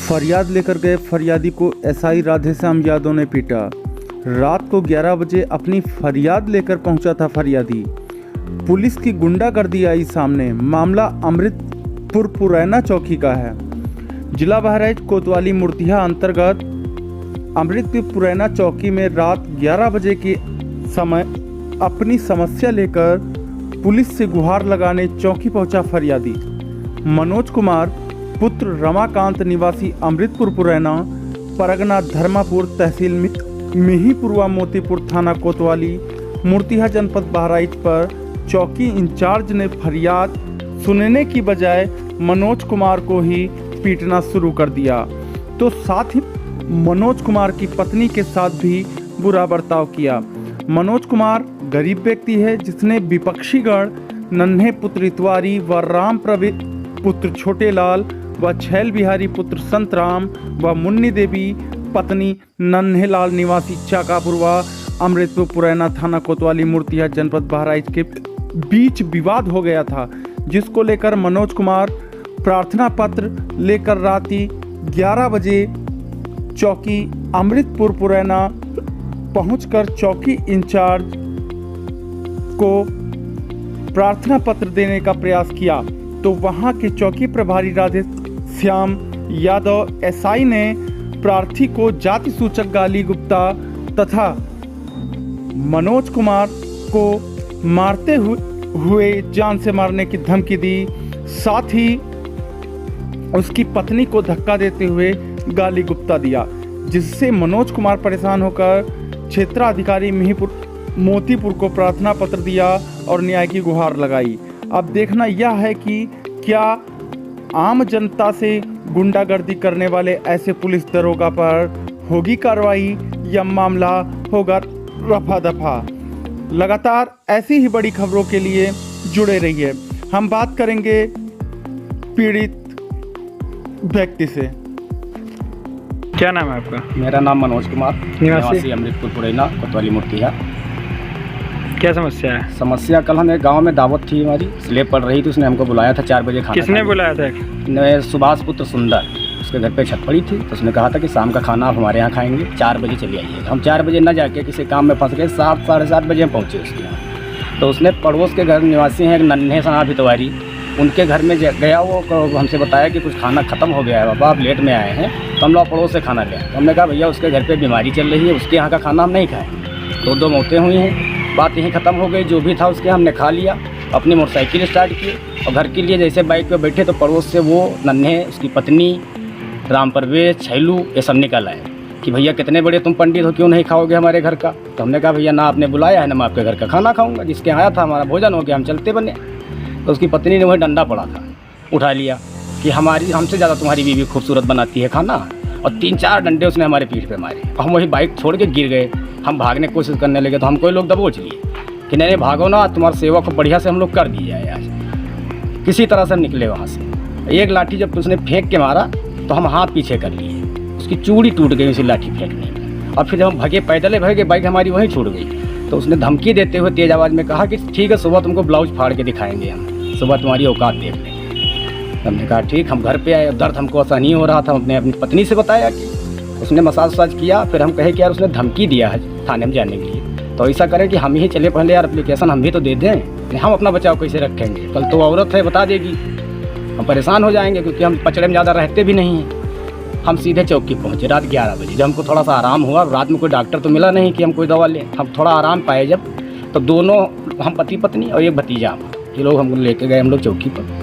फरियाद लेकर गए फरियादी को एसआई राधेश्याम यादव ने पीटा। रात को 11 बजे अपनी फरियाद लेकर पहुंचा था फरियादी। पुलिस की गुंडागर्दी आई सामने। मामला अमृतपुर पुरैना चौकी का है। जिला बहराइच कोतवाली मूर्तिया अंतर्गत अमृतपुर पुरैना चौकी में रात 11 बजे के समय अपनी समस्या लेकर पुलिस से गुहार लगाने चौकी पहुंचा फरियादी मनोज कुमार पुत्र रमाकांत निवासी अमृतपुर पुरैना परगना धर्मापुर तहसील मिहीपुरवा मोतीपुर थाना कोतवाली मूर्तिया जनपद बहराइच पर चौकी इंचार्ज ने फरियाद सुनने की बजाय मनोज कुमार को ही पीटना शुरू कर दिया, तो साथ ही मनोज कुमार की पत्नी के साथ भी बुरा बर्ताव किया। मनोज कुमार गरीब व्यक्ति है जिसने विपक्षी गण नन्हे पुत्र इतवारी व राम पुत्र छोटे लाल व छैल बिहारी पुत्र संतराम व मुन्नी देवी पत्नी नन्हेलाल निवासी चाकापुरवा अमृतपुर पुरैना थाना कोतवाली मूर्तिया जनपद बहराइच के बीच विवाद हो गया था, जिसको लेकर मनोज कुमार प्रार्थना पत्र लेकर राति 11 बजे चौकी अमृतपुर पुरैना पहुंचकर चौकी इंचार्ज को प्रार्थना पत्र देने का प्रयास किया, तो वहां के चौकी प्रभारी राधेश्याम यादव एसआई ने प्रार्थी को जाति सूचक गाली गुप्ता तथा मनोज कुमार को मारते हुए जान से मारने की धमकी दी। साथ ही उसकी पत्नी को धक्का देते हुए गाली गुप्ता दिया, जिससे मनोज कुमार परेशान होकर क्षेत्राधिकारी मोतीपुर को प्रार्थना पत्र दिया और न्याय की गुहार लगाई। अब देखना यह है कि क्या आम जनता से गुंडागर्दी करने वाले ऐसे पुलिस दरोगा पर होगी कार्रवाई या मामला होगा रफा दफा। लगातार ऐसी ही बड़ी खबरों के लिए जुड़े रहिए। हम बात करेंगे पीड़ित व्यक्ति से। क्या नाम है आपका? मेरा नाम मनोज कुमार, निवासी अमृतपुर पुरैना कोतवाली मूर्तिया। क्या समस्या है? समस्या कल हमें गांव में दावत थी, हमारी स्लेब पड़ रही थी, उसने हमको बुलाया था 4 बजे खाना। किसने बुलाया था? सुभाष पुत्र सुंदर, उसके घर पे छत पड़ी थी, तो उसने कहा था कि शाम का खाना आप हमारे यहाँ खाएंगे, 4 बजे चले आइएगा। हम 4 बजे न जाके किसी काम में फंस गए, 7 साढ़े 7 बजे हम पहुँचे उसके यहाँ। तो उसने पड़ोस के घर निवासी हैं एक नन्हे सनाथ इतवारी, उनके घर में गया, वो हमसे बताया कि कुछ खाना ख़त्म हो गया है बाबा, आप लेट में आए हैं, तो हम लोग पड़ोस से खाना लें। तो हमने कहा भैया उसके घर पे बीमारी चल रही है, उसके यहाँ का खाना हम नहीं खाएँ। 2 मौतें हुई हैं, बात यहीं ख़त्म हो गई। जो भी था उसके हमने खा लिया, अपनी मोटरसाइकिल स्टार्ट की और घर के लिए जैसे बाइक पे बैठे तो पड़ोस से वो नन्हे, उसकी पत्नी, राम परवेश, छैलू, ये सब निकल आए कि भैया कितने बड़े तुम पंडित हो, क्यों नहीं खाओगे हमारे घर का? तो हमने कहा भैया ना आपने बुलाया है ना मैं आपके घर का खाना खाऊँगा, जिसके आया था हमारा भोजन हो गया, हम चलते बने। तो उसकी पत्नी ने वही डंडा पड़ा था उठा लिया कि हमसे ज़्यादा तुम्हारी बीवी खूबसूरत बनाती है खाना, और 3-4 डंडे उसने हमारे पीठ पे मारे। हम वही बाइक छोड़ के गिर गए। हम भागने की कोशिश करने लगे तो हमको लोग दबोच लिए कि नहीं भागो ना, तुम्हारी सेवा को बढ़िया से हम लोग कर दिया है आज। किसी तरह से हम निकले वहाँ से। एक लाठी जब उसने फेंक के मारा तो हम हाथ पीछे कर लिए, उसकी चूड़ी टूट गई उसी लाठी फेंकने में। और फिर जब हम भगे, पैदल भागे, बाइक हमारी वहीं छूट गई। तो उसने धमकी देते हुए तेज़ आवाज़ में कहा कि ठीक है सुबह तुमको ब्लाउज फाड़ के दिखाएंगे, हम सुबह तुम्हारी औकात देख लेंगे। हमने कहा ठीक। हम घर पे आए, दर्द हमको ऐसा नहीं हो रहा था। हमने अपनी पत्नी से बताया कि उसने मसाज वसाज किया। फिर हम कहे कि यार उसने धमकी दिया है थाने में जाने के लिए, तो ऐसा करें कि हम ही चले पहले यार, एप्लीकेशन हम भी तो दे दें, हम अपना बचाव कैसे रखेंगे? कल तो औरत है बता देगी, हम परेशान हो जाएंगे, क्योंकि हम पचड़े में ज़्यादा रहते भी नहीं हैं। हम सीधे चौकी पहुँचे रात 11 बजे। जब हमको थोड़ा सा आराम हुआ, रात में कोई डॉक्टर तो मिला नहीं कि हम कोई दवा लें, हम थोड़ा आराम पाए जब, तो दोनों हम पति पत्नी और एक भतीजा, ये लोग हमको लेके गए हम लोग चौकी पर।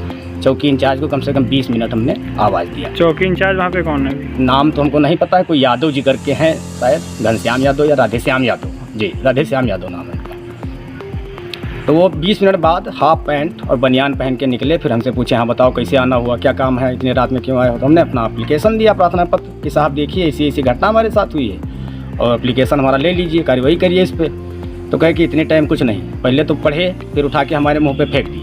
चौकी इंचार्ज को कम से कम 20 मिनट हमने आवाज़ दिया। चौकी इंचार्ज वहाँ पे कौन है? नाम तो हमको नहीं पता है, कोई यादव जी करके हैं शायद, घनश्याम यादव या राधेश्याम यादव, जी राधेश्याम यादव नाम है। तो वो 20 मिनट बाद हाफ पैंट और बनियान पहन के निकले। फिर हमसे पूछे हाँ बताओ कैसे आना हुआ, क्या काम है, इतनी रात में क्यों आए हो? तो हमने अपना एप्लीकेशन दिया, प्रार्थना पत्र कि साहब देखिए ऐसी ऐसी घटना हमारे साथ हुई है और एप्लीकेशन हमारा ले लीजिए, कार्रवाई करिए इस पर। तो कहे कि इतने टाइम कुछ नहीं, पहले तो पढ़े, फिर उठा के हमारे मुँह पर फेंक दिए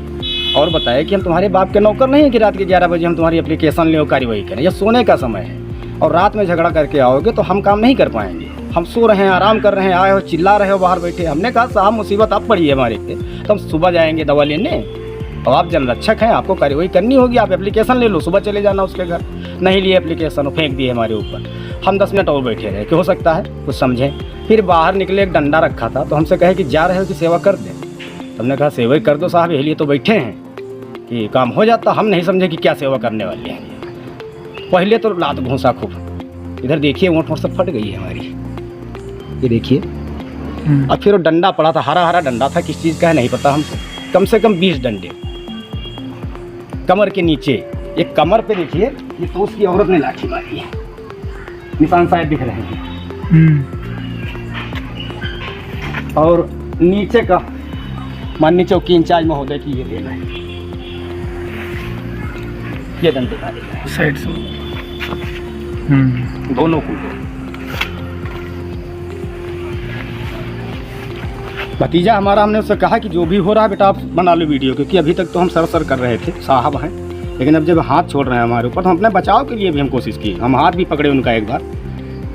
और बताया कि हम तुम्हारे बाप के नौकर नहीं है कि रात के 11 बजे हम तुम्हारी एप्लीकेशन ले और कार्रवाई करें। यह सोने का समय है और रात में झगड़ा करके आओगे तो हम काम नहीं कर पाएंगे। हम सो रहे हैं, आराम कर रहे हैं, आए हो चिल्ला रहे हो बाहर बैठे। हमने कहा साहब मुसीबत अब पड़ी है हमारे पे, तो हम सुबह जाएंगे दवा लेने, अब आप जनरक्षक हैं, आपको कार्रवाई करनी होगी। आप एप्लीकेशन ले लो, सुबह चले जाना उसके घर। नहीं लिए एप्लीकेशन, फेंक दिए हमारे ऊपर। हम 10 मिनट और बैठे रहे कि हो सकता है कुछ समझें। फिर बाहर निकले, एक डंडा रखा था, तो हमसे कहे कि जा रहे हो कि सेवा कर दें। तो हमने कहा सेवा ही कर दो साहब, यही लिए तो बैठे हैं कि काम हो जाता। हम नहीं समझे कि क्या सेवा करने वाले हैं। पहले तो लात घूंसा खूब। इधर देखिए ऊँट सब फट गई है हमारी, ये देखिए। और फिर वो डंडा पड़ा था, हरा हरा डंडा था, किस चीज़ का है नहीं पता हमको। कम से कम 20 डंडे कमर के नीचे। एक कमर पे देखिए, ये तो उसकी औरत ने लाठी मारी है, निशान शायद दिख रहे हैं। और नीचे का माननीय चौकी इंचार्ज महोदय की ये देना है, ये डंडे मारे गए साइड से। दोनों को। भतीजा हमारा, हमने उससे कहा कि जो भी हो रहा है बेटा आप बना लो वीडियो, क्योंकि अभी तक तो हम सर कर रहे थे, साहब हैं। लेकिन अब जब हाथ छोड़ रहे हैं हमारे ऊपर, तो हम अपने बचाव के लिए भी हम कोशिश की। हम हाथ भी पकड़े उनका एक बार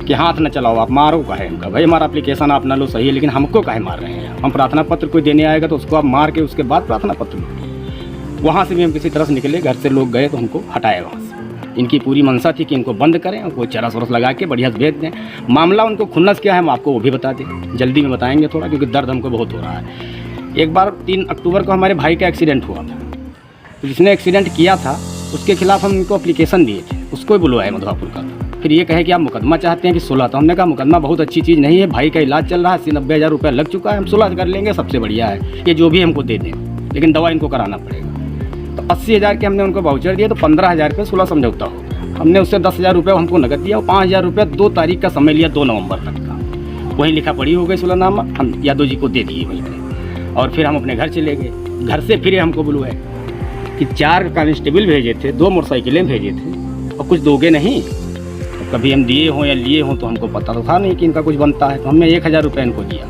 कि हाथ न चलाओ, आप मारो कहे उनका। भाई हमारा एप्लीकेशन आप न लो सही है, लेकिन हमको काहे मार रहे हैं? हम प्रार्थना पत्र कोई देने आएगा तो उसको आप मार के उसके बाद प्रार्थना पत्र लो। वहाँ से भी हम किसी तरह से निकले, घर से लोग गए तो हमको हटाए वहाँ से। इनकी पूरी मंशा थी कि इनको बंद करें और कोई चरस वरस लगा के बढ़िया से भेज दें। मामला उनको खुन्नस क्या है हम आपको वो भी बता दें, जल्दी में बताएंगे थोड़ा, क्योंकि दर्द हमको बहुत हो रहा है। एक बार 3 अक्टूबर को हमारे भाई का एक्सीडेंट हुआ था, तो जिसने एक्सीडेंट किया था उसके खिलाफ हम इनको एप्लीकेशन दिए थे, उसको ही बुलवाए मधुआपुर का। फिर ये कहे कि आप मुकदमा चाहते हैं कि सुलह। तो हमने कहा मुकदमा बहुत अच्छी चीज़ नहीं है, भाई का इलाज चल रहा है, 80-90 हज़ार रुपये लग चुका है, हम सुलह कर लेंगे, सबसे बढ़िया है। ये जो भी हमको दे दें, लेकिन दवा इनको कराना पड़ेगा। तो 80,000 के हमने उनको वाउचर दिए, तो 15,000 रुपये सुलह समझौता हो गया। हमने उससे 10,000 रुपये हमको नकद दिया और 5,000 रुपये 2 तारीख का समय लिया, 2 नवंबर तक का। वहीं लिखा पड़ी हो गई सुलहनामा, हम यादव जी को दे दिए वहीं पर। और फिर हम अपने घर चले गए। घर से फिर हमको बुलवाए कि 4 कांस्टेबल भेजे थे, 2 मोटरसाइकिलें भेजे थे, और कुछ दोगे नहीं। तो कभी हम दिए हों या लिए हों तो हमको पता तो था नहीं कि इनका कुछ बनता है। तो हमने 1,000 रुपये इनको दिया।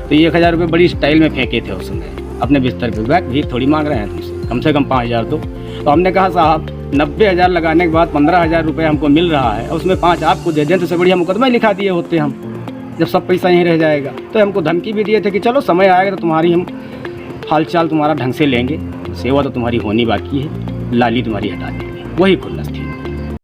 तो ये 1,000 रुपये बड़ी स्टाइल में फेंके थे उस समय अपने बिस्तर पर। बैग भी थोड़ी मांग रहे हैं तुमसे, कम से कम 5,000 दो। तो हमने कहा साहब 90,000 लगाने के बाद 15,000 रुपये हमको मिल रहा है, उसमें 5 आपको दे दें तो उससे बढ़िया मुकदमा ही लिखा दिए होते हम, जब सब पैसा यहीं रह जाएगा। तो हमको धमकी भी दिए थे कि चलो समय आएगा तो तुम्हारी हम हालचाल तुम्हारा ढंग से लेंगे, सेवा तो तुम्हारी होनी बाकी है, लाली तुम्हारी हटा देंगे। वही खुन्नस थी।